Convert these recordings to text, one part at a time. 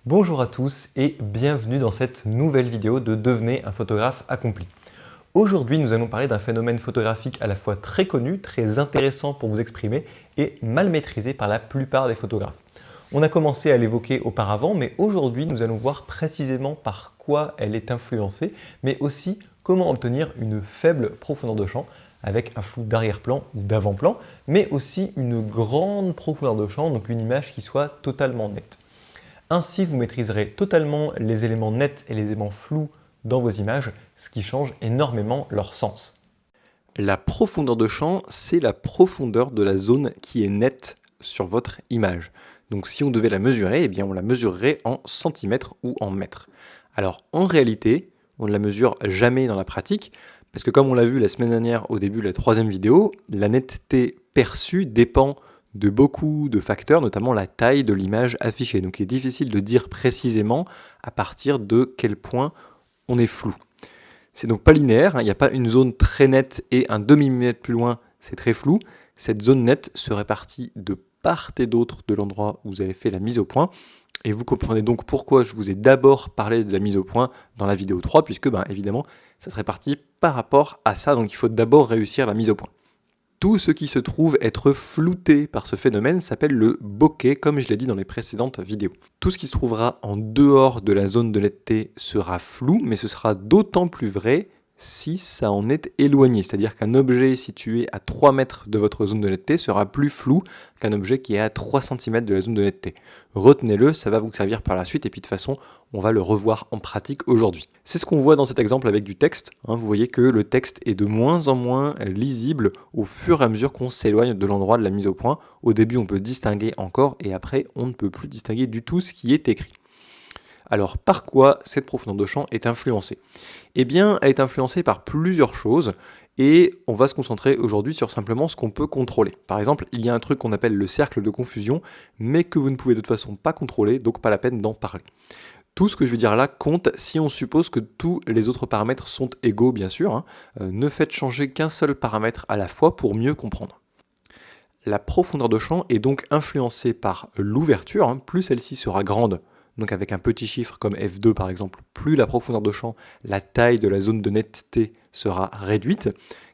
Bonjour à tous et bienvenue dans cette nouvelle vidéo de Devenez un photographe accompli. Aujourd'hui, nous allons parler d'un phénomène photographique à la fois très connu, très intéressant pour vous exprimer et mal maîtrisé par la plupart des photographes. On a commencé à l'évoquer auparavant, mais aujourd'hui, nous allons voir précisément par quoi elle est influencée, mais aussi comment obtenir une faible profondeur de champ avec un flou d'arrière-plan ou d'avant-plan, mais aussi une grande profondeur de champ, donc une image qui soit totalement nette. Ainsi, vous maîtriserez totalement les éléments nets et les éléments flous dans vos images, ce qui change énormément leur sens. La profondeur de champ, c'est la profondeur de la zone qui est nette sur votre image. Donc si on devait la mesurer, eh bien on la mesurerait en centimètres ou en mètres. Alors en réalité, on ne la mesure jamais dans la pratique, parce que comme on l'a vu la semaine dernière au début de la troisième vidéo, la netteté perçue dépend de beaucoup de facteurs, notamment la taille de l'image affichée. Donc il est difficile de dire précisément à partir de quel point on est flou. C'est donc pas linéaire, il n'y a pas une zone très nette et un demi-millimètre plus loin, c'est très flou. Cette zone nette se répartit de part et d'autre de l'endroit où vous avez fait la mise au point. Et vous comprenez donc pourquoi je vous ai d'abord parlé de la mise au point dans la vidéo 3, puisque évidemment, ça se répartit par rapport à ça, donc il faut d'abord réussir la mise au point. Tout ce qui se trouve être flouté par ce phénomène s'appelle le bokeh, comme je l'ai dit dans les précédentes vidéos. Tout ce qui se trouvera en dehors de la zone de netteté sera flou, mais ce sera d'autant plus vrai si ça en est éloigné. C'est-à-dire qu'un objet situé à 3 mètres de votre zone de netteté sera plus flou qu'un objet qui est à 3 cm de la zone de netteté. Retenez-le, ça va vous servir par la suite, et puis de toute façon, on va le revoir en pratique aujourd'hui. C'est ce qu'on voit dans cet exemple avec du texte. Vous voyez que le texte est de moins en moins lisible au fur et à mesure qu'on s'éloigne de l'endroit de la mise au point. Au début, on peut distinguer encore, et après, on ne peut plus distinguer du tout ce qui est écrit. Alors, par quoi cette profondeur de champ est influencée ? Eh bien, elle est influencée par plusieurs choses, et on va se concentrer aujourd'hui sur simplement ce qu'on peut contrôler. Par exemple, il y a un truc qu'on appelle le cercle de confusion, mais que vous ne pouvez de toute façon pas contrôler, donc pas la peine d'en parler. Tout ce que je veux dire là compte si on suppose que tous les autres paramètres sont égaux, bien sûr. Ne faites changer qu'un seul paramètre à la fois pour mieux comprendre. La profondeur de champ est donc influencée par l'ouverture. Plus celle-ci sera grande, donc avec un petit chiffre comme f2 par exemple, plus la profondeur de champ, la taille de la zone de netteté sera réduite.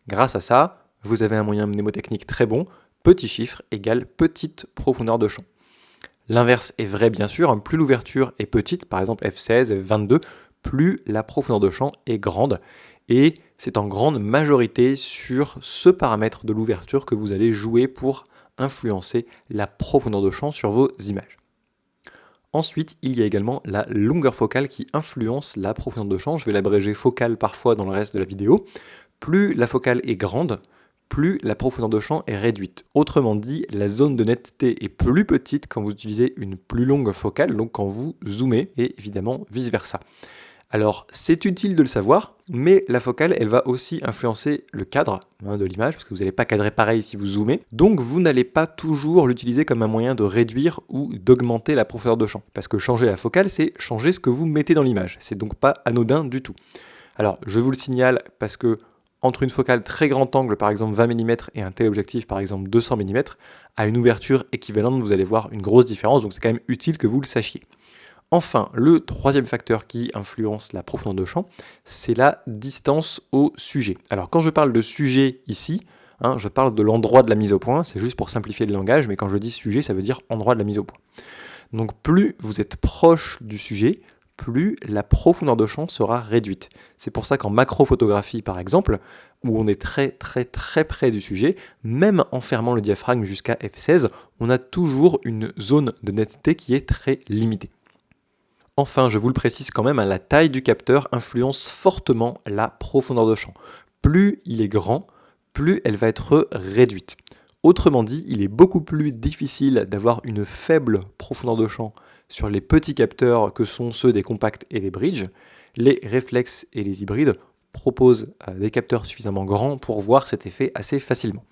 Grâce à ça, vous avez un moyen mnémotechnique très bon, petit chiffre égale petite profondeur de champ. L'inverse est vrai bien sûr, plus l'ouverture est petite, par exemple f16, f22, plus la profondeur de champ est grande. Et c'est en grande majorité sur ce paramètre de l'ouverture que vous allez jouer pour influencer la profondeur de champ sur vos images. Ensuite, il y a également la longueur focale qui influence la profondeur de champ. Je vais l'abréger focale parfois dans le reste de la vidéo. Plus la focale est grande, plus la profondeur de champ est réduite. Autrement dit, la zone de netteté est plus petite quand vous utilisez une plus longue focale, donc quand vous zoomez, et évidemment vice-versa. Alors, c'est utile de le savoir, mais la focale, elle va aussi influencer le cadre de l'image, parce que vous n'allez pas cadrer pareil si vous zoomez, donc vous n'allez pas toujours l'utiliser comme un moyen de réduire ou d'augmenter la profondeur de champ, parce que changer la focale, c'est changer ce que vous mettez dans l'image, c'est donc pas anodin du tout. Alors, je vous le signale parce que entre une focale très grand angle, par exemple 20 mm, et un téléobjectif, par exemple 200 mm, à une ouverture équivalente, vous allez voir une grosse différence, donc c'est quand même utile que vous le sachiez. Enfin, le troisième facteur qui influence la profondeur de champ, c'est la distance au sujet. Alors quand je parle de sujet ici, je parle de l'endroit de la mise au point, c'est juste pour simplifier le langage, mais quand je dis sujet, ça veut dire endroit de la mise au point. Donc plus vous êtes proche du sujet, plus la profondeur de champ sera réduite. C'est pour ça qu'en macrophotographie, par exemple, où on est très près du sujet, même en fermant le diaphragme jusqu'à f16, on a toujours une zone de netteté qui est très limitée. Enfin, je vous le précise quand même, la taille du capteur influence fortement la profondeur de champ. Plus il est grand, plus elle va être réduite. Autrement dit, il est beaucoup plus difficile d'avoir une faible profondeur de champ sur les petits capteurs que sont ceux des compacts et des bridges. Les réflexes et les hybrides proposent des capteurs suffisamment grands pour voir cet effet assez facilement.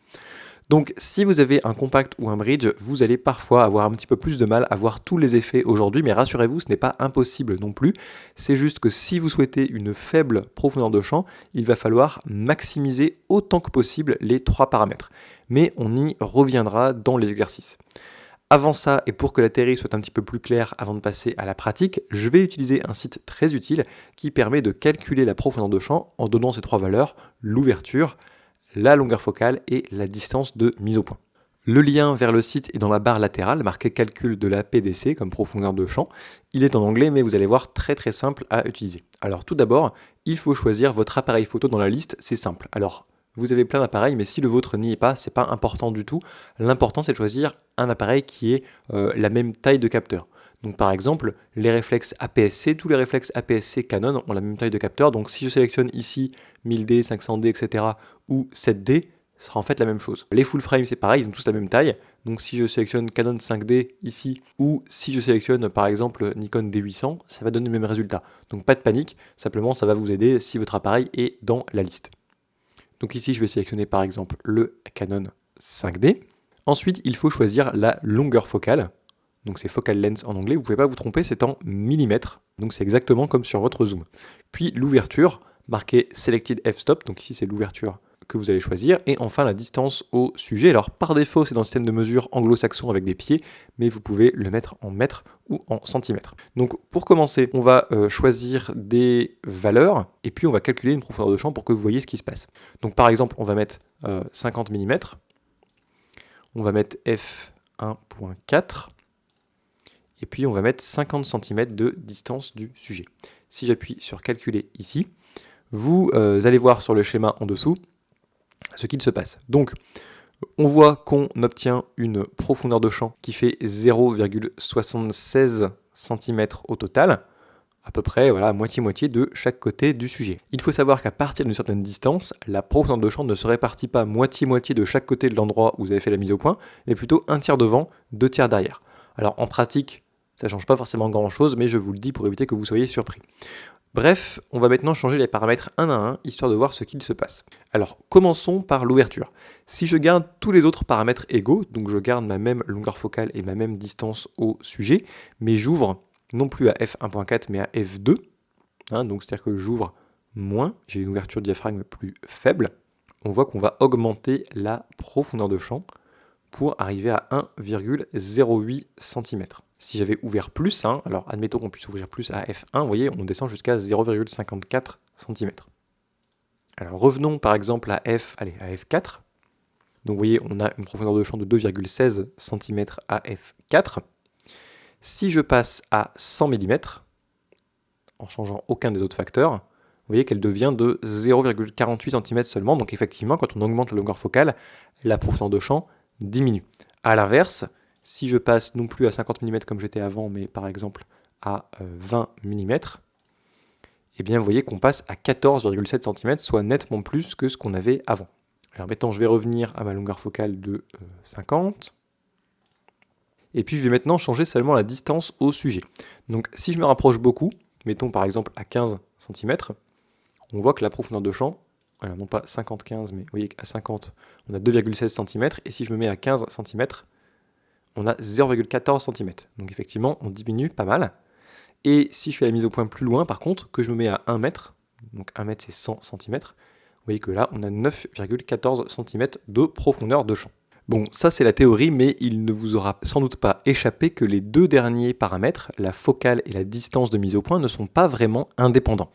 Donc si vous avez un compact ou un bridge, vous allez parfois avoir un petit peu plus de mal à voir tous les effets aujourd'hui, mais rassurez-vous, ce n'est pas impossible non plus. C'est juste que si vous souhaitez une faible profondeur de champ, il va falloir maximiser autant que possible les trois paramètres. Mais on y reviendra dans les exercices. Avant ça, et pour que la théorie soit un petit peu plus claire avant de passer à la pratique, je vais utiliser un site très utile qui permet de calculer la profondeur de champ en donnant ces trois valeurs, l'ouverture, la longueur focale et la distance de mise au point. Le lien vers le site est dans la barre latérale, marqué calcul de la PDC comme profondeur de champ. Il est en anglais, mais vous allez voir très simple à utiliser. Alors tout d'abord, il faut choisir votre appareil photo dans la liste, c'est simple. Alors, vous avez plein d'appareils, mais si le vôtre n'y est pas, c'est pas important du tout. L'important, c'est de choisir un appareil qui ait la même taille de capteur. Donc par exemple, les réflexes APS-C, tous les réflexes APS-C Canon ont la même taille de capteur. Donc si je sélectionne ici 1000D, 500D, etc. ou 7D, ce sera en fait la même chose. Les full frame, c'est pareil, ils ont tous la même taille. Donc si je sélectionne Canon 5D ici, ou si je sélectionne par exemple Nikon D800, ça va donner le même résultat. Donc pas de panique, simplement ça va vous aider si votre appareil est dans la liste. Donc ici, je vais sélectionner par exemple le Canon 5D. Ensuite, il faut choisir la longueur focale. Donc c'est focal length en anglais, vous ne pouvez pas vous tromper, c'est en millimètres. Donc c'est exactement comme sur votre zoom. Puis l'ouverture, marqué Selected f-stop, donc ici c'est l'ouverture que vous allez choisir. Et enfin la distance au sujet. Alors par défaut, c'est dans le système de mesure anglo-saxon avec des pieds, mais vous pouvez le mettre en mètres ou en centimètres. Donc pour commencer, on va choisir des valeurs et puis on va calculer une profondeur de champ pour que vous voyez ce qui se passe. Donc par exemple, on va mettre 50 mm, on va mettre f1.4 et puis on va mettre 50 cm de distance du sujet. Si j'appuie sur calculer ici, vous allez voir sur le schéma en dessous ce qu'il se passe. Donc, on voit qu'on obtient une profondeur de champ qui fait 0,76 cm au total, à peu près voilà, moitié-moitié de chaque côté du sujet. Il faut savoir qu'à partir d'une certaine distance, la profondeur de champ ne se répartit pas moitié-moitié de chaque côté de l'endroit où vous avez fait la mise au point, mais plutôt un tiers devant, deux tiers derrière. Alors en pratique, ça ne change pas forcément grand-chose, mais je vous le dis pour éviter que vous soyez surpris. Bref, on va maintenant changer les paramètres un à un, histoire de voir ce qu'il se passe. Alors, commençons par l'ouverture. Si je garde tous les autres paramètres égaux, donc je garde ma même longueur focale et ma même distance au sujet, mais j'ouvre non plus à f1.4 mais à f2, donc c'est-à-dire que j'ouvre moins, j'ai une ouverture de diaphragme plus faible, on voit qu'on va augmenter la profondeur de champ pour arriver à 1,08 cm. Si j'avais ouvert plus, alors admettons qu'on puisse ouvrir plus à f1, vous voyez, on descend jusqu'à 0,54 cm. Alors revenons par exemple à f4. Donc vous voyez, on a une profondeur de champ de 2,16 cm à f4. Si je passe à 100 mm, en changeant aucun des autres facteurs, vous voyez qu'elle devient de 0,48 cm seulement. Donc effectivement, quand on augmente la longueur focale, la profondeur de champ diminue. A l'inverse, si je passe non plus à 50 mm comme j'étais avant, mais par exemple à 20 mm, eh bien vous voyez qu'on passe à 14,7 cm, soit nettement plus que ce qu'on avait avant. Alors maintenant, je vais revenir à ma longueur focale de 50. Et puis je vais maintenant changer seulement la distance au sujet. Donc si je me rapproche beaucoup, mettons par exemple à 15 cm, on voit que la profondeur de champ, alors non pas 50-15, mais vous voyez qu'à 50, on a 2,16 cm, et si je me mets à 15 cm, on a 0,14 cm. Donc effectivement, on diminue pas mal. Et si je fais la mise au point plus loin, par contre, que je me mets à 1 mètre, donc 1 mètre c'est 100 cm, vous voyez que là, on a 9,14 cm de profondeur de champ. Bon, ça c'est la théorie, mais il ne vous aura sans doute pas échappé que les deux derniers paramètres, la focale et la distance de mise au point, ne sont pas vraiment indépendants.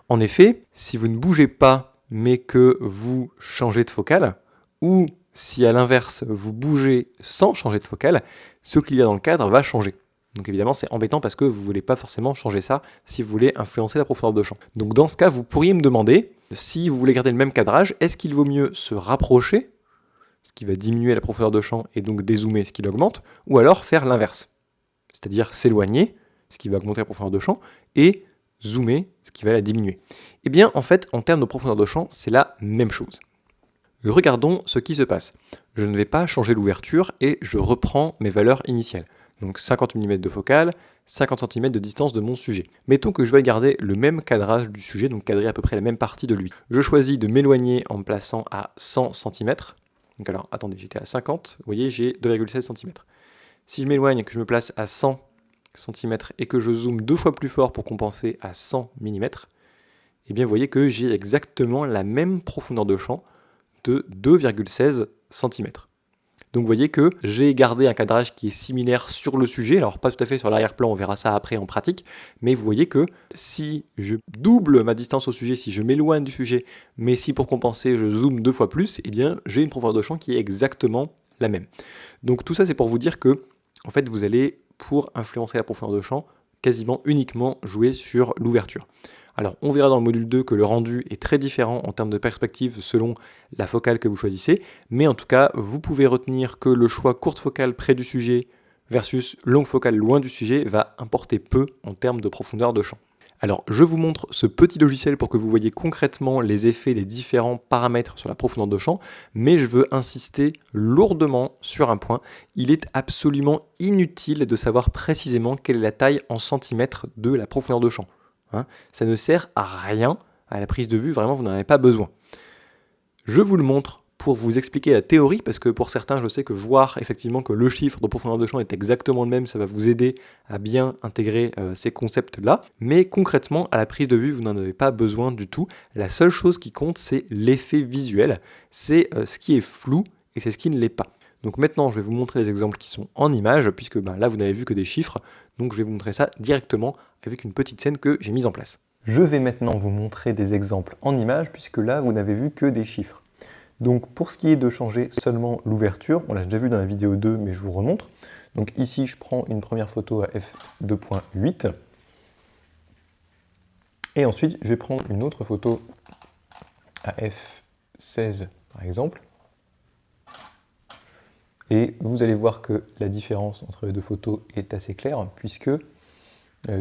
En effet, si vous ne bougez pas, mais que vous changez de focale, ou si à l'inverse, vous bougez sans changer de focale, ce qu'il y a dans le cadre va changer. Donc évidemment, c'est embêtant parce que vous ne voulez pas forcément changer ça si vous voulez influencer la profondeur de champ. Donc dans ce cas, vous pourriez me demander, si vous voulez garder le même cadrage, est-ce qu'il vaut mieux se rapprocher, ce qui va diminuer la profondeur de champ et donc dézoomer, ce qui l'augmente, ou alors faire l'inverse, c'est-à-dire s'éloigner, ce qui va augmenter la profondeur de champ, et zoomer, ce qui va la diminuer. Eh bien, en fait, en termes de profondeur de champ, c'est la même chose. Regardons ce qui se passe. Je ne vais pas changer l'ouverture et je reprends mes valeurs initiales. Donc 50 mm de focale, 50 cm de distance de mon sujet. Mettons que je vais garder le même cadrage du sujet, donc cadrer à peu près la même partie de lui. Je choisis de m'éloigner en me plaçant à 100 cm. Donc alors, attendez, j'étais à 50, vous voyez, j'ai 2,16 cm. Si je m'éloigne, que je me place à 100 cm et que je zoome 2 fois plus fort pour compenser à 100 mm, eh bien vous voyez que j'ai exactement la même profondeur de champ de 2,16 cm. Donc vous voyez que j'ai gardé un cadrage qui est similaire sur le sujet, alors pas tout à fait sur l'arrière-plan, on verra ça après en pratique, mais vous voyez que si je double ma distance au sujet, si je m'éloigne du sujet, mais si pour compenser je zoome 2 fois plus, eh bien j'ai une profondeur de champ qui est exactement la même. Donc tout ça c'est pour vous dire que en fait vous allez, pour influencer la profondeur de champ, quasiment uniquement jouer sur l'ouverture. Alors on verra dans le module 2 que le rendu est très différent en termes de perspective selon la focale que vous choisissez, mais en tout cas vous pouvez retenir que le choix courte focale près du sujet versus longue focale loin du sujet va importer peu en termes de profondeur de champ. Alors je vous montre ce petit logiciel pour que vous voyez concrètement les effets des différents paramètres sur la profondeur de champ, mais je veux insister lourdement sur un point, il est absolument inutile de savoir précisément quelle est la taille en centimètres de la profondeur de champ. Ça ne sert à rien à la prise de vue, vraiment vous n'en avez pas besoin. Je vous le montre pour vous expliquer la théorie, parce que pour certains je sais que voir effectivement que le chiffre de profondeur de champ est exactement le même, ça va vous aider à bien intégrer ces concepts-là, mais concrètement à la prise de vue vous n'en avez pas besoin du tout. La seule chose qui compte c'est l'effet visuel, c'est ce qui est flou et c'est ce qui ne l'est pas. Donc maintenant je vais vous montrer les exemples qui sont en images, puisque là vous n'avez vu que des chiffres, donc je vais vous montrer ça directement avec une petite scène que j'ai mise en place. Je vais maintenant vous montrer des exemples en images, puisque là vous n'avez vu que des chiffres. Donc pour ce qui est de changer seulement l'ouverture, on l'a déjà vu dans la vidéo 2, mais je vous remontre. Donc ici je prends une première photo à f2.8, et ensuite je vais prendre une autre photo à f16 par exemple. Et vous allez voir que la différence entre les deux photos est assez claire, puisque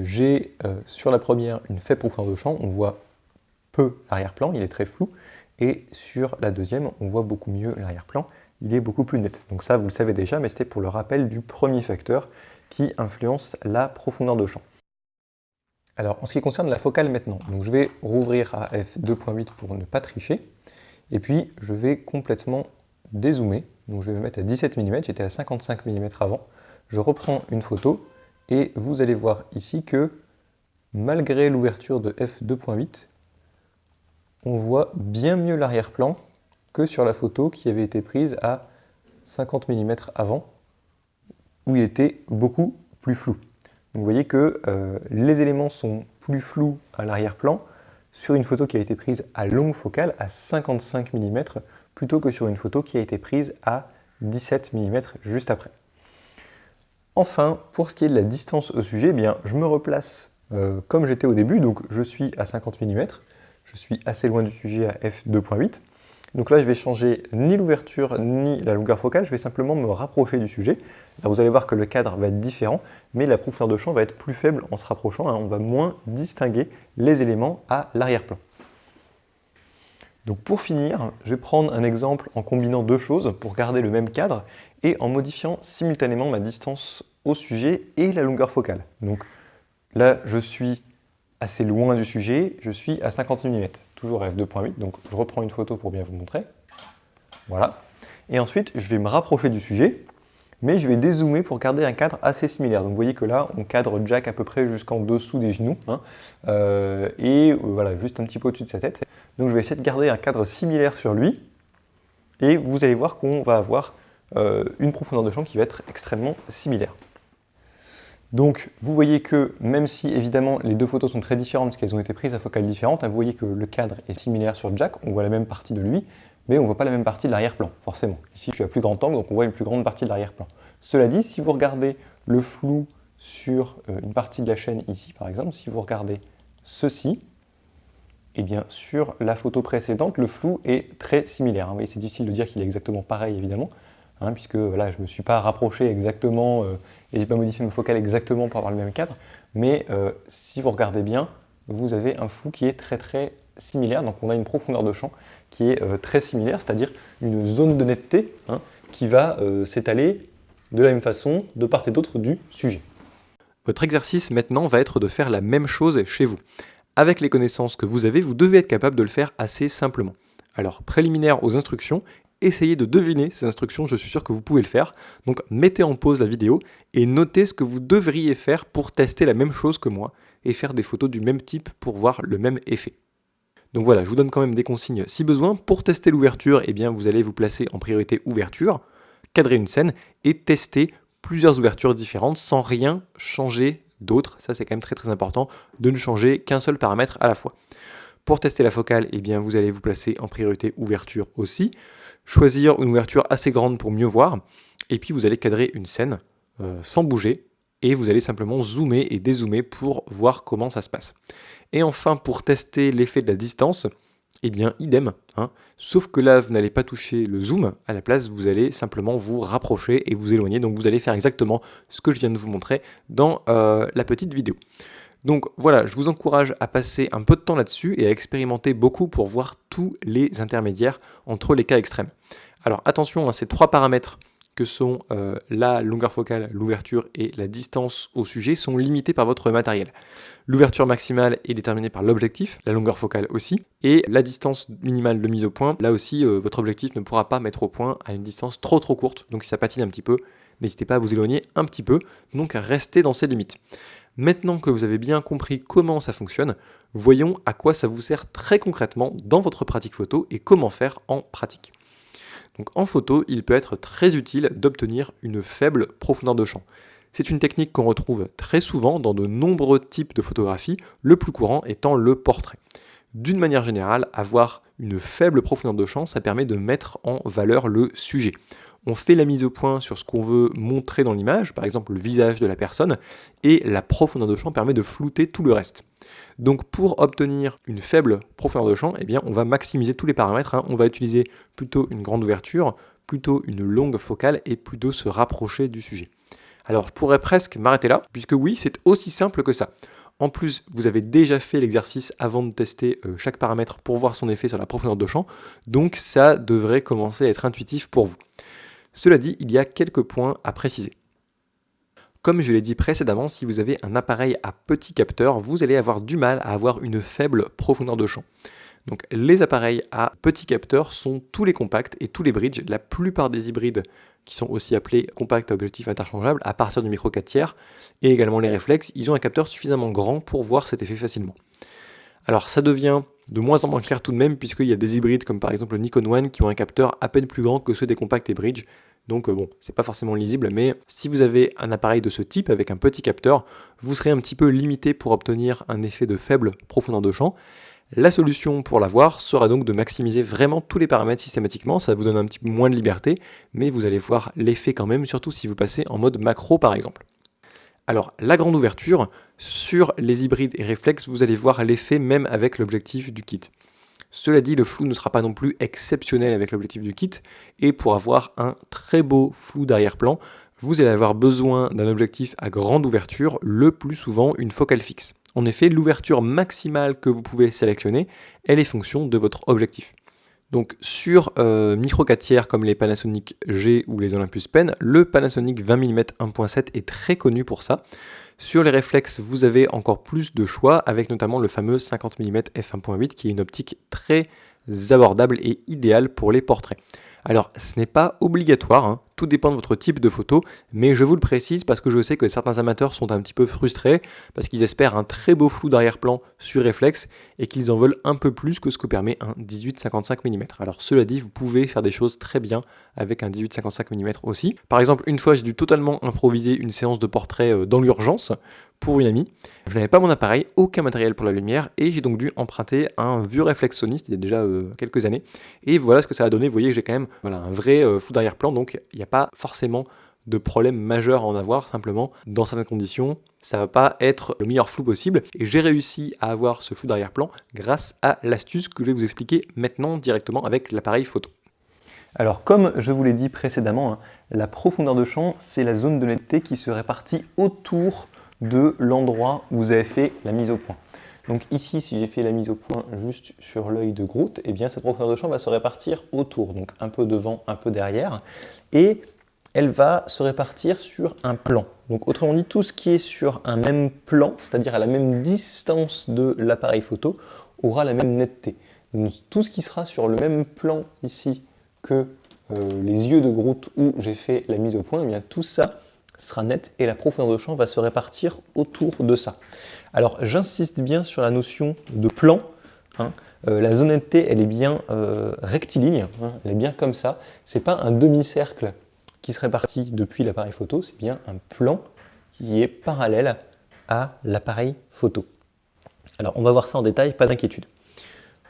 j'ai sur la première une faible profondeur de champ, on voit peu l'arrière-plan, il est très flou, et sur la deuxième, on voit beaucoup mieux l'arrière-plan, il est beaucoup plus net. Donc ça, vous le savez déjà, mais c'était pour le rappel du premier facteur qui influence la profondeur de champ. Alors, en ce qui concerne la focale maintenant, donc je vais rouvrir à f2.8 pour ne pas tricher, et puis je vais complètement dézoomer. Donc je vais me mettre à 17 mm, j'étais à 55 mm avant. Je reprends une photo et vous allez voir ici que malgré l'ouverture de f2.8, on voit bien mieux l'arrière-plan que sur la photo qui avait été prise à 50 mm avant, où il était beaucoup plus flou. Donc vous voyez que les éléments sont plus flous à l'arrière-plan sur une photo qui a été prise à longue focale à 55 mm plutôt que sur une photo qui a été prise à 17 mm juste après. Enfin, pour ce qui est de la distance au sujet, eh bien, je me replace comme j'étais au début, donc je suis à 50 mm, je suis assez loin du sujet à f2.8. Donc là, je vais changer ni l'ouverture ni la longueur focale, je vais simplement me rapprocher du sujet. Là, vous allez voir que le cadre va être différent, mais la profondeur de champ va être plus faible en se rapprochant, on va moins distinguer les éléments à l'arrière-plan. Donc pour finir, je vais prendre un exemple en combinant deux choses pour garder le même cadre et en modifiant simultanément ma distance au sujet et la longueur focale. Donc là, je suis assez loin du sujet, je suis à 50 mm, toujours f2.8, donc je reprends une photo pour bien vous montrer. Voilà. Et ensuite, je vais me rapprocher du sujet, mais je vais dézoomer pour garder un cadre assez similaire. Donc vous voyez que là, on cadre Jack à peu près jusqu'en dessous des genoux, voilà, juste un petit peu au-dessus de sa tête. Donc je vais essayer de garder un cadre similaire sur lui, et vous allez voir qu'on va avoir une profondeur de champ qui va être extrêmement similaire. Donc vous voyez que même si évidemment les deux photos sont très différentes parce qu'elles ont été prises à focales différentes, vous voyez que le cadre est similaire sur Jack, on voit la même partie de lui, mais on ne voit pas la même partie de l'arrière-plan, forcément. Ici je suis à plus grand angle, donc on voit une plus grande partie de l'arrière-plan. Cela dit, si vous regardez le flou sur une partie de la chaîne ici par exemple, si vous regardez ceci, eh bien sur la photo précédente, le flou est très similaire. Vous voyez, c'est difficile de dire qu'il est exactement pareil évidemment, puisque voilà, je ne me suis pas rapproché exactement et je n'ai pas modifié ma focale exactement pour avoir le même cadre, mais si vous regardez bien, vous avez un flou qui est très similaire, donc on a une profondeur de champ qui est très similaire, c'est-à-dire une zone de netteté qui va s'étaler de la même façon de part et d'autre du sujet. Votre exercice maintenant va être de faire la même chose chez vous. Avec les connaissances que vous avez, vous devez être capable de le faire assez simplement. Alors, préliminaire aux instructions, essayez de deviner ces instructions, je suis sûr que vous pouvez le faire. Donc mettez en pause la vidéo et notez ce que vous devriez faire pour tester la même chose que moi et faire des photos du même type pour voir le même effet. Donc voilà, je vous donne quand même des consignes si besoin. Pour tester l'ouverture, eh bien vous allez vous placer en priorité ouverture. cadrer une scène et tester plusieurs ouvertures différentes sans rien changer d'autre. Ça, c'est quand même très très important de ne changer qu'un seul paramètre à la fois. Pour tester la focale, eh bien, vous allez vous placer en priorité ouverture aussi, choisir une ouverture assez grande pour mieux voir, et puis vous allez cadrer une scène sans bouger, et vous allez simplement zoomer et dézoomer pour voir comment ça se passe. Et enfin, pour tester l'effet de la distance, eh bien, idem, sauf que là, vous n'allez pas toucher le zoom, à la place, vous allez simplement vous rapprocher et vous éloigner, donc vous allez faire exactement ce que je viens de vous montrer dans la petite vidéo. Donc voilà, je vous encourage à passer un peu de temps là-dessus et à expérimenter beaucoup pour voir tous les intermédiaires entre les cas extrêmes. Alors attention à ces trois paramètres que sont la longueur focale, l'ouverture et la distance au sujet sont limités par votre matériel. L'ouverture maximale est déterminée par l'objectif, la longueur focale aussi, et la distance minimale de mise au point, là aussi votre objectif ne pourra pas mettre au point à une distance trop courte, donc si ça patine un petit peu, n'hésitez pas à vous éloigner un petit peu, donc restez dans ces limites. Maintenant que vous avez bien compris comment ça fonctionne, voyons à quoi ça vous sert très concrètement dans votre pratique photo et comment faire en pratique. Donc en photo, il peut être très utile d'obtenir une faible profondeur de champ. C'est une technique qu'on retrouve très souvent dans de nombreux types de photographies, le plus courant étant le portrait. D'une manière générale, avoir une faible profondeur de champ, ça permet de mettre en valeur le sujet. On fait la mise au point sur ce qu'on veut montrer dans l'image, par exemple le visage de la personne, et la profondeur de champ permet de flouter tout le reste. Donc pour obtenir une faible profondeur de champ, eh bien on va maximiser tous les paramètres, on va utiliser plutôt une grande ouverture, plutôt une longue focale et plutôt se rapprocher du sujet. Alors je pourrais presque m'arrêter là, puisque oui, c'est aussi simple que ça. En plus, vous avez déjà fait l'exercice avant de tester chaque paramètre pour voir son effet sur la profondeur de champ, donc ça devrait commencer à être intuitif pour vous. Cela dit, il y a quelques points à préciser. Comme je l'ai dit précédemment, si vous avez un appareil à petit capteur, vous allez avoir du mal à avoir une faible profondeur de champ. Donc les appareils à petit capteur sont tous les compacts et tous les bridges, la plupart des hybrides qui sont aussi appelés compacts à objectif interchangeable à partir du micro 4 tiers, et également les réflexes, ils ont un capteur suffisamment grand pour voir cet effet facilement. Alors ça devient de moins en moins clair tout de même, puisqu'il y a des hybrides comme par exemple le Nikon One qui ont un capteur à peine plus grand que ceux des compacts et bridge. Donc bon, c'est pas forcément lisible, mais si vous avez un appareil de ce type avec un petit capteur, vous serez un petit peu limité pour obtenir un effet de faible profondeur de champ. La solution pour l'avoir sera donc de maximiser vraiment tous les paramètres systématiquement, ça vous donne un petit peu moins de liberté, mais vous allez voir l'effet quand même, surtout si vous passez en mode macro par exemple. Alors la grande ouverture, sur les hybrides et réflexes, vous allez voir l'effet même avec l'objectif du kit. Cela dit, le flou ne sera pas non plus exceptionnel avec l'objectif du kit, et pour avoir un très beau flou d'arrière-plan, vous allez avoir besoin d'un objectif à grande ouverture, le plus souvent une focale fixe. En effet, l'ouverture maximale que vous pouvez sélectionner, elle est fonction de votre objectif. Donc sur micro 4 tiers comme les Panasonic G ou les Olympus Pen, le Panasonic 20 mm 1.7 est très connu pour ça. Sur les réflexes, vous avez encore plus de choix, avec notamment le fameux 50 mm f1.8 qui est une optique très abordable et idéale pour les portraits. Alors, ce n'est pas obligatoire, tout dépend de votre type de photo, mais je vous le précise parce que je sais que certains amateurs sont un petit peu frustrés, parce qu'ils espèrent un très beau flou d'arrière-plan sur réflexe, et qu'ils en veulent un peu plus que ce que permet un 18-55 mm. Alors cela dit, vous pouvez faire des choses très bien avec un 18-55 mm aussi. Par exemple, une fois j'ai dû totalement improviser une séance de portrait dans l'urgence, pour une amie. Je n'avais pas mon appareil, aucun matériel pour la lumière, et j'ai donc dû emprunter un vieux réflexe Sony, c'était déjà quelques années, et voilà ce que ça a donné. Vous voyez que j'ai quand même un vrai flou d'arrière-plan, donc il n'y a pas forcément de problème majeur à en avoir, simplement dans certaines conditions, ça va pas être le meilleur flou possible, et j'ai réussi à avoir ce flou d'arrière-plan grâce à l'astuce que je vais vous expliquer maintenant directement avec l'appareil photo. Alors comme je vous l'ai dit précédemment, la profondeur de champ, c'est la zone de netteté qui se répartit autour de l'endroit où vous avez fait la mise au point. Donc ici, si j'ai fait la mise au point juste sur l'œil de Groot, eh bien cette profondeur de champ va se répartir autour, donc un peu devant, un peu derrière, et elle va se répartir sur un plan. Donc autrement dit, tout ce qui est sur un même plan, c'est-à-dire à la même distance de l'appareil photo, aura la même netteté. Donc, tout ce qui sera sur le même plan ici que les yeux de Groot où j'ai fait la mise au point, eh bien tout ça sera net et la profondeur de champ va se répartir autour de ça. Alors j'insiste bien sur la notion de plan. La zone netteté, elle est bien rectiligne, elle est bien comme ça. C'est pas un demi-cercle qui serait parti depuis l'appareil photo, c'est bien un plan qui est parallèle à l'appareil photo. Alors on va voir ça en détail, pas d'inquiétude.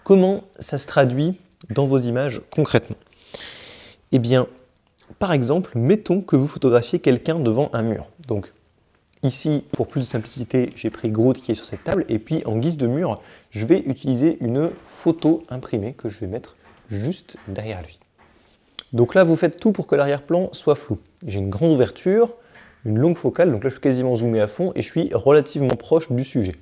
Comment ça se traduit dans vos images concrètement? Eh bien, par exemple, mettons que vous photographiez quelqu'un devant un mur. Donc ici, pour plus de simplicité, j'ai pris Groot qui est sur cette table, et puis en guise de mur, je vais utiliser une photo imprimée que je vais mettre juste derrière lui. Donc là, vous faites tout pour que l'arrière-plan soit flou. J'ai une grande ouverture, une longue focale, donc là je suis quasiment zoomé à fond, et je suis relativement proche du sujet.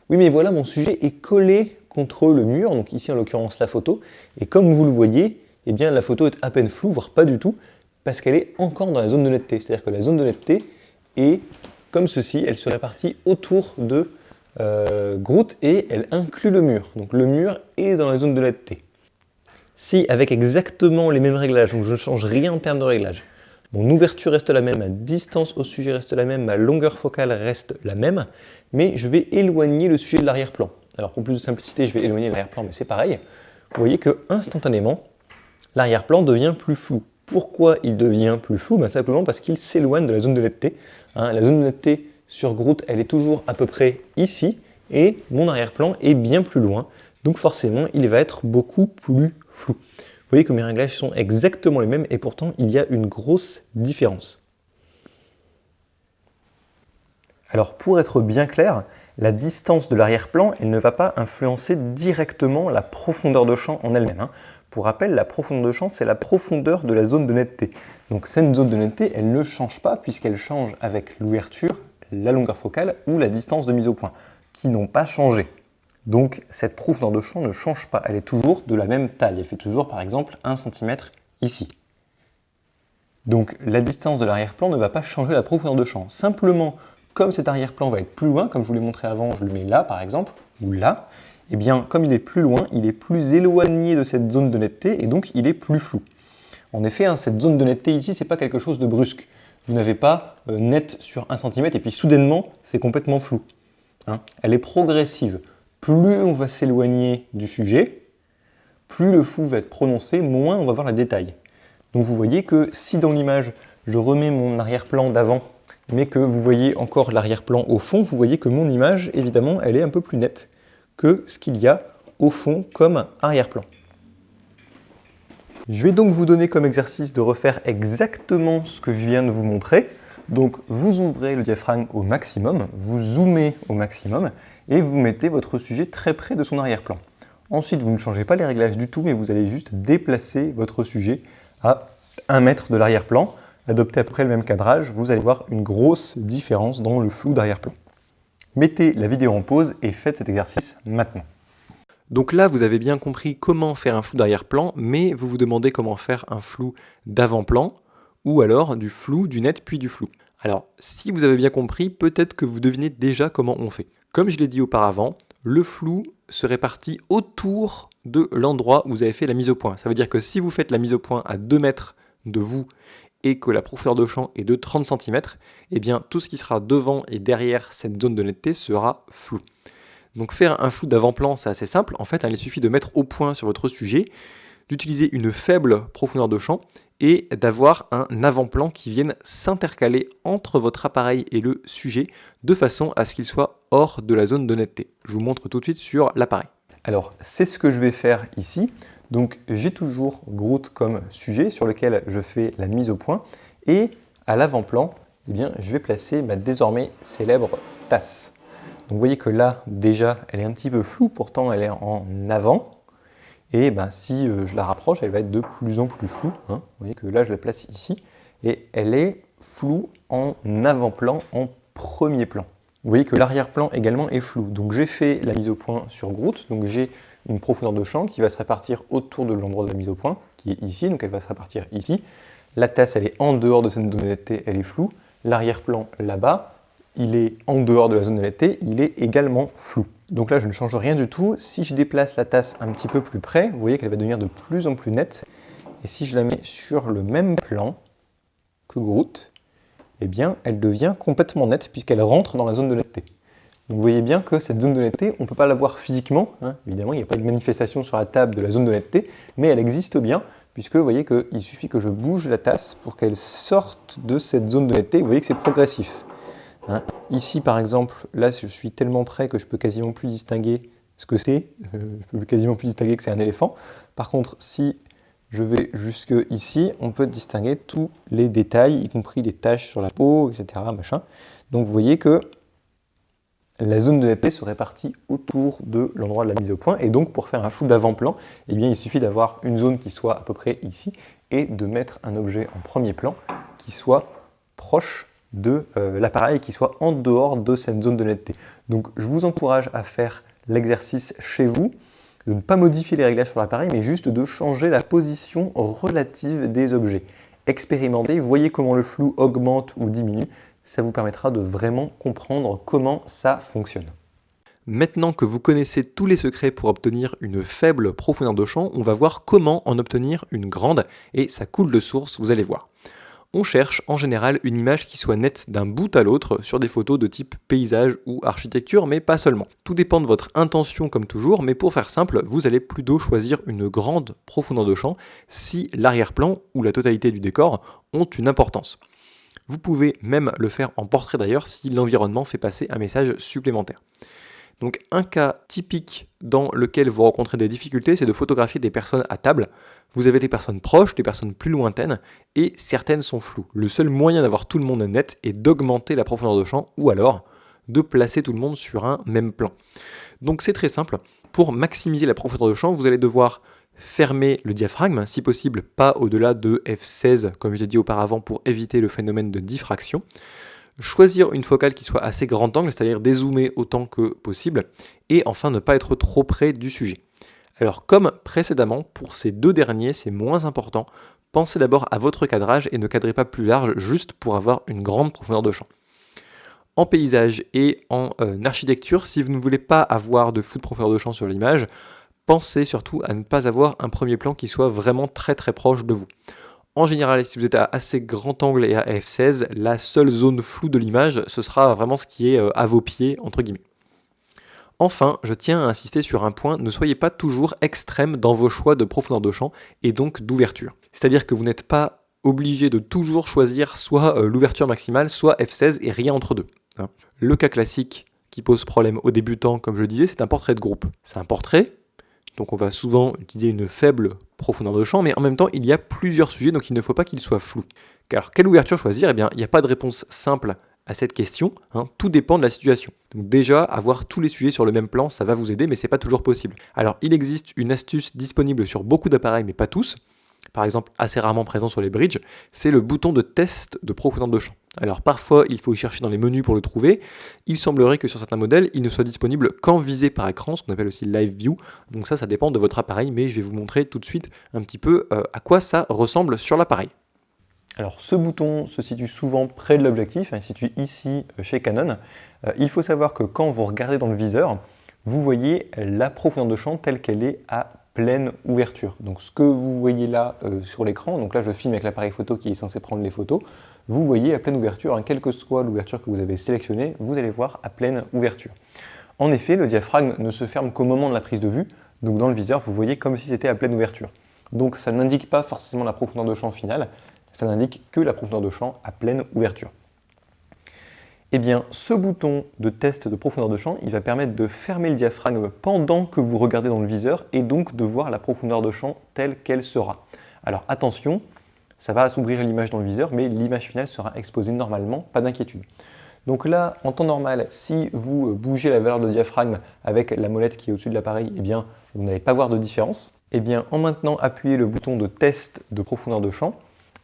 Oui, mais voilà, mon sujet est collé contre le mur, donc ici en l'occurrence la photo, et comme vous le voyez, eh bien la photo est à peine floue, voire pas du tout, parce qu'elle est encore dans la zone de netteté. C'est-à-dire que la zone de netteté est comme ceci, elle se répartit autour de Groot et elle inclut le mur. Donc le mur est dans la zone de netteté. Si avec exactement les mêmes réglages, donc je ne change rien en termes de réglage, mon ouverture reste la même, ma distance au sujet reste la même, ma longueur focale reste la même, mais je vais éloigner le sujet de l'arrière-plan. Alors pour plus de simplicité, je vais éloigner l'arrière-plan, mais c'est pareil. Vous voyez que instantanément, l'arrière-plan devient plus flou. Pourquoi il devient plus flou? Simplement parce qu'il s'éloigne de la zone de netteté. La zone de netteté sur Groot, elle est toujours à peu près ici, et mon arrière-plan est bien plus loin. Donc forcément, il va être beaucoup plus flou. Vous voyez que mes réglages sont exactement les mêmes, et pourtant, il y a une grosse différence. Alors pour être bien clair, la distance de l'arrière-plan, elle ne va pas influencer directement la profondeur de champ en elle-même. Pour rappel, la profondeur de champ, c'est la profondeur de la zone de netteté. Donc cette zone de netteté, elle ne change pas puisqu'elle change avec l'ouverture, la longueur focale ou la distance de mise au point, qui n'ont pas changé. Donc cette profondeur de champ ne change pas, elle est toujours de la même taille. Elle fait toujours par exemple 1 cm ici. Donc la distance de l'arrière-plan ne va pas changer la profondeur de champ. Simplement, comme cet arrière-plan va être plus loin, comme je vous l'ai montré avant, je le mets là par exemple, ou là, eh bien, comme il est plus loin, il est plus éloigné de cette zone de netteté et donc il est plus flou. En effet, cette zone de netteté ici, ce n'est pas quelque chose de brusque. Vous n'avez pas net sur 1 cm et puis soudainement, c'est complètement flou. Elle est progressive. Plus on va s'éloigner du sujet, plus le flou va être prononcé, moins on va voir les détails. Donc vous voyez que si dans l'image, je remets mon arrière-plan d'avant, mais que vous voyez encore l'arrière-plan au fond, vous voyez que mon image, évidemment, elle est un peu plus nette que ce qu'il y a au fond comme arrière-plan. Je vais donc vous donner comme exercice de refaire exactement ce que je viens de vous montrer. Donc vous ouvrez le diaphragme au maximum, vous zoomez au maximum et vous mettez votre sujet très près de son arrière-plan. Ensuite, vous ne changez pas les réglages du tout, mais vous allez juste déplacer votre sujet à 1 mètre de l'arrière-plan. Adoptez après le même cadrage, vous allez voir une grosse différence dans le flou d'arrière-plan. Mettez la vidéo en pause et faites cet exercice maintenant. Donc là, vous avez bien compris comment faire un flou d'arrière-plan, mais vous vous demandez comment faire un flou d'avant-plan, ou alors du flou, du net, puis du flou. Alors, si vous avez bien compris, peut-être que vous devinez déjà comment on fait. Comme je l'ai dit auparavant, le flou se répartit autour de l'endroit où vous avez fait la mise au point. Ça veut dire que si vous faites la mise au point à 2 mètres de vous, et que la profondeur de champ est de 30 cm, eh bien tout ce qui sera devant et derrière cette zone de netteté sera flou. Donc faire un flou d'avant-plan, c'est assez simple. En fait, il suffit de mettre au point sur votre sujet, d'utiliser une faible profondeur de champ et d'avoir un avant-plan qui vienne s'intercaler entre votre appareil et le sujet de façon à ce qu'il soit hors de la zone de netteté. Je vous montre tout de suite sur l'appareil. Alors, c'est ce que je vais faire ici. Donc, j'ai toujours Groot comme sujet sur lequel je fais la mise au point. Et à l'avant-plan, eh bien, je vais placer ma désormais célèbre tasse. Donc, vous voyez que là, déjà, elle est un petit peu floue, pourtant elle est en avant. Et si je la rapproche, elle va être de plus en plus floue. Vous voyez que là, je la place ici. Et elle est floue en avant-plan, en premier plan. Vous voyez que l'arrière-plan également est flou. Donc j'ai fait la mise au point sur Groot. Donc j'ai une profondeur de champ qui va se répartir autour de l'endroit de la mise au point, qui est ici. Donc elle va se répartir ici. La tasse, elle est en dehors de cette zone de netteté, elle est floue. L'arrière-plan là-bas, il est en dehors de la zone de netteté, il est également flou. Donc là, je ne change rien du tout. Si je déplace la tasse un petit peu plus près, vous voyez qu'elle va devenir de plus en plus nette. Et si je la mets sur le même plan que Groot, eh bien, elle devient complètement nette puisqu'elle rentre dans la zone de netteté. Donc vous voyez bien que cette zone de netteté, on ne peut pas la voir physiquement. Évidemment, il n'y a pas de manifestation sur la table de la zone de netteté, mais elle existe bien puisque vous voyez qu'il suffit que je bouge la tasse pour qu'elle sorte de cette zone de netteté. Vous voyez que c'est progressif. Hein. Ici, par exemple, là, je suis tellement près que je peux quasiment plus distinguer ce que c'est. Je peux quasiment plus distinguer que c'est un éléphant. Par contre, si je vais jusque ici, on peut distinguer tous les détails, y compris les taches sur la peau, etc. Machin. Donc, vous voyez que la zone de netteté se répartit autour de l'endroit de la mise au point. Et donc, pour faire un flou d'avant-plan, eh bien, il suffit d'avoir une zone qui soit à peu près ici et de mettre un objet en premier plan qui soit proche de l'appareil, qui soit en dehors de cette zone de netteté. Donc, je vous encourage à faire l'exercice chez vous, de ne pas modifier les réglages sur l'appareil, mais juste de changer la position relative des objets. Expérimentez, voyez comment le flou augmente ou diminue. Ça vous permettra de vraiment comprendre comment ça fonctionne. Maintenant que vous connaissez tous les secrets pour obtenir une faible profondeur de champ, on va voir comment en obtenir une grande, et ça coule de source, vous allez voir. On cherche en général une image qui soit nette d'un bout à l'autre sur des photos de type paysage ou architecture, mais pas seulement. Tout dépend de votre intention comme toujours, mais pour faire simple, vous allez plutôt choisir une grande profondeur de champ si l'arrière-plan ou la totalité du décor ont une importance. Vous pouvez même le faire en portrait d'ailleurs si l'environnement fait passer un message supplémentaire. Donc un cas typique dans lequel vous rencontrez des difficultés, c'est de photographier des personnes à table. Vous avez des personnes proches, des personnes plus lointaines, et certaines sont floues. Le seul moyen d'avoir tout le monde net est d'augmenter la profondeur de champ, ou alors de placer tout le monde sur un même plan. Donc c'est très simple. Pour maximiser la profondeur de champ, vous allez devoir fermer le diaphragme, si possible pas au-delà de f16, comme je l'ai dit auparavant, pour éviter le phénomène de diffraction. Choisir une focale qui soit assez grand angle, c'est-à-dire dézoomer autant que possible, et enfin ne pas être trop près du sujet. Alors comme précédemment, pour ces deux derniers, c'est moins important, pensez d'abord à votre cadrage et ne cadrez pas plus large juste pour avoir une grande profondeur de champ. En paysage et en architecture, si vous ne voulez pas avoir de flou de profondeur de champ sur l'image, pensez surtout à ne pas avoir un premier plan qui soit vraiment très proche de vous. En général, si vous êtes à assez grand angle et à f16, la seule zone floue de l'image, ce sera vraiment ce qui est à vos pieds, entre guillemets. Enfin, je tiens à insister sur un point, ne soyez pas toujours extrême dans vos choix de profondeur de champ et donc d'ouverture. C'est-à-dire que vous n'êtes pas obligé de toujours choisir soit l'ouverture maximale, soit f16 et rien entre deux. Le cas classique qui pose problème aux débutants, comme je le disais, c'est un portrait de groupe. C'est un portrait, donc on va souvent utiliser une faible profondeur de champ, mais en même temps, il y a plusieurs sujets, donc il ne faut pas qu'il soit flou. Alors, quelle ouverture choisir ? Eh bien, il n'y a pas de réponse simple à cette question, tout dépend de la situation. Donc déjà, avoir tous les sujets sur le même plan, ça va vous aider, mais c'est pas toujours possible. Alors, il existe une astuce disponible sur beaucoup d'appareils, mais pas tous, par exemple assez rarement présent sur les bridges, c'est le bouton de test de profondeur de champ. Alors parfois, il faut y chercher dans les menus pour le trouver. Il semblerait que sur certains modèles, il ne soit disponible qu'en visée par écran, ce qu'on appelle aussi Live View. Donc ça dépend de votre appareil, mais je vais vous montrer tout de suite un petit peu à quoi ça ressemble sur l'appareil. Alors ce bouton se situe souvent près de l'objectif, il se situe ici chez Canon. Il faut savoir que quand vous regardez dans le viseur, vous voyez la profondeur de champ telle qu'elle est à pleine ouverture. Donc ce que vous voyez là sur l'écran, donc là je filme avec l'appareil photo qui est censé prendre les photos, vous voyez à pleine ouverture, quelle que soit l'ouverture que vous avez sélectionnée, vous allez voir à pleine ouverture. En effet, le diaphragme ne se ferme qu'au moment de la prise de vue, donc dans le viseur vous voyez comme si c'était à pleine ouverture. Donc ça n'indique pas forcément la profondeur de champ finale, ça n'indique que la profondeur de champ à pleine ouverture. Eh bien, ce bouton de test de profondeur de champ, il va permettre de fermer le diaphragme pendant que vous regardez dans le viseur et donc de voir la profondeur de champ telle qu'elle sera. Alors attention, ça va assombrir l'image dans le viseur, mais l'image finale sera exposée normalement, pas d'inquiétude. Donc là, en temps normal, si vous bougez la valeur de diaphragme avec la molette qui est au-dessus de l'appareil, eh bien, vous n'allez pas voir de différence. Eh bien, en maintenant appuyez le bouton de test de profondeur de champ,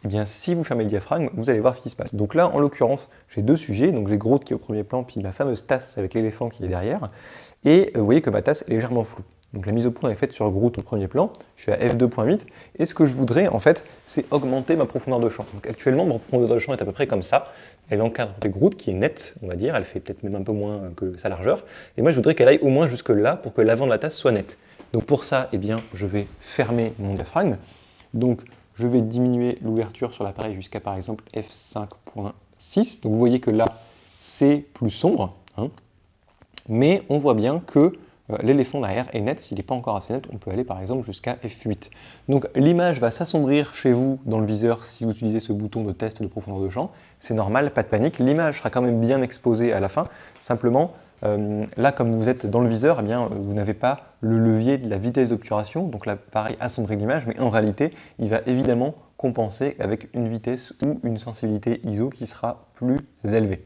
eh bien, si vous fermez le diaphragme, vous allez voir ce qui se passe. Donc là, en l'occurrence, j'ai deux sujets. Donc j'ai Groot qui est au premier plan, puis la fameuse tasse avec l'éléphant qui est derrière. Et vous voyez que ma tasse est légèrement floue. Donc la mise au point est faite sur Groot au premier plan. Je suis à f2.8. Et ce que je voudrais, en fait, c'est augmenter ma profondeur de champ. Donc actuellement, ma profondeur de champ est à peu près comme ça. Elle encadre Groot qui est nette, on va dire. Elle fait peut-être même un peu moins que sa largeur. Et moi, je voudrais qu'elle aille au moins jusque là pour que l'avant de la tasse soit net. Donc pour ça, eh bien, je vais fermer mon diaphragme. Donc je vais diminuer l'ouverture sur l'appareil jusqu'à par exemple f5.6. Donc vous voyez que là, c'est plus sombre. Mais on voit bien que l'éléphant derrière est net. S'il n'est pas encore assez net, on peut aller par exemple jusqu'à F8. Donc l'image va s'assombrir chez vous dans le viseur si vous utilisez ce bouton de test de profondeur de champ. C'est normal, pas de panique. L'image sera quand même bien exposée à la fin. Simplement, là, comme vous êtes dans le viseur, eh bien, vous n'avez pas le levier de la vitesse d'obturation. Donc là, pareil, assombrir l'image, mais en réalité, il va évidemment compenser avec une vitesse ou une sensibilité ISO qui sera plus élevée.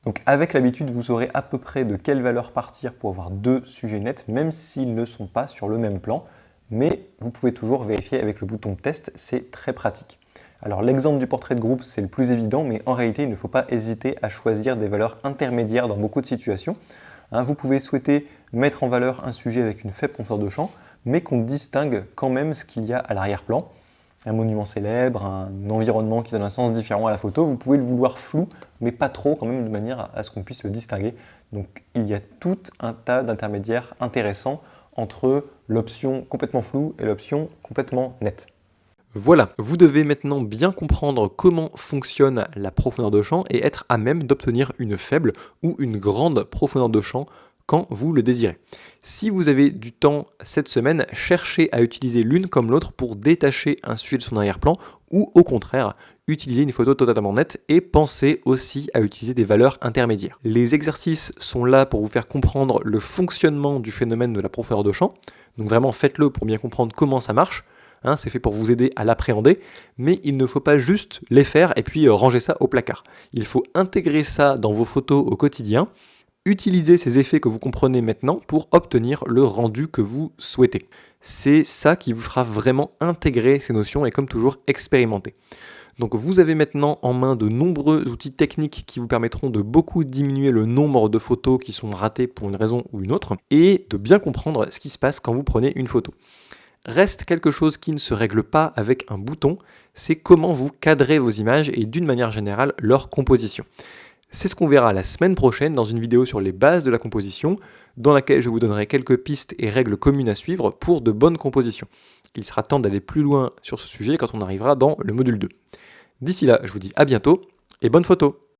Donc avec l'habitude, vous saurez à peu près de quelle valeur partir pour avoir deux sujets nets, même s'ils ne sont pas sur le même plan. Mais vous pouvez toujours vérifier avec le bouton test, c'est très pratique. Alors l'exemple du portrait de groupe, c'est le plus évident, mais en réalité, il ne faut pas hésiter à choisir des valeurs intermédiaires dans beaucoup de situations. Vous pouvez souhaiter mettre en valeur un sujet avec une faible profondeur de champ, mais qu'on distingue quand même ce qu'il y a à l'arrière-plan. Un monument célèbre, un environnement qui donne un sens différent à la photo, vous pouvez le vouloir flou, mais pas trop quand même, de manière à ce qu'on puisse le distinguer. Donc il y a tout un tas d'intermédiaires intéressants entre l'option complètement floue et l'option complètement nette. Voilà, vous devez maintenant bien comprendre comment fonctionne la profondeur de champ et être à même d'obtenir une faible ou une grande profondeur de champ quand vous le désirez. Si vous avez du temps cette semaine, cherchez à utiliser l'une comme l'autre pour détacher un sujet de son arrière-plan ou au contraire, utilisez une photo totalement nette et pensez aussi à utiliser des valeurs intermédiaires. Les exercices sont là pour vous faire comprendre le fonctionnement du phénomène de la profondeur de champ. Donc vraiment faites-le pour bien comprendre comment ça marche. C'est fait pour vous aider à l'appréhender, mais il ne faut pas juste les faire et puis ranger ça au placard. Il faut intégrer ça dans vos photos au quotidien. Utilisez ces effets que vous comprenez maintenant pour obtenir le rendu que vous souhaitez. C'est ça qui vous fera vraiment intégrer ces notions et comme toujours expérimenter. Donc vous avez maintenant en main de nombreux outils techniques qui vous permettront de beaucoup diminuer le nombre de photos qui sont ratées pour une raison ou une autre et de bien comprendre ce qui se passe quand vous prenez une photo. Reste quelque chose qui ne se règle pas avec un bouton, c'est comment vous cadrez vos images et d'une manière générale leur composition. C'est ce qu'on verra la semaine prochaine dans une vidéo sur les bases de la composition, dans laquelle je vous donnerai quelques pistes et règles communes à suivre pour de bonnes compositions. Il sera temps d'aller plus loin sur ce sujet quand on arrivera dans le module 2. D'ici là, je vous dis à bientôt et bonne photo!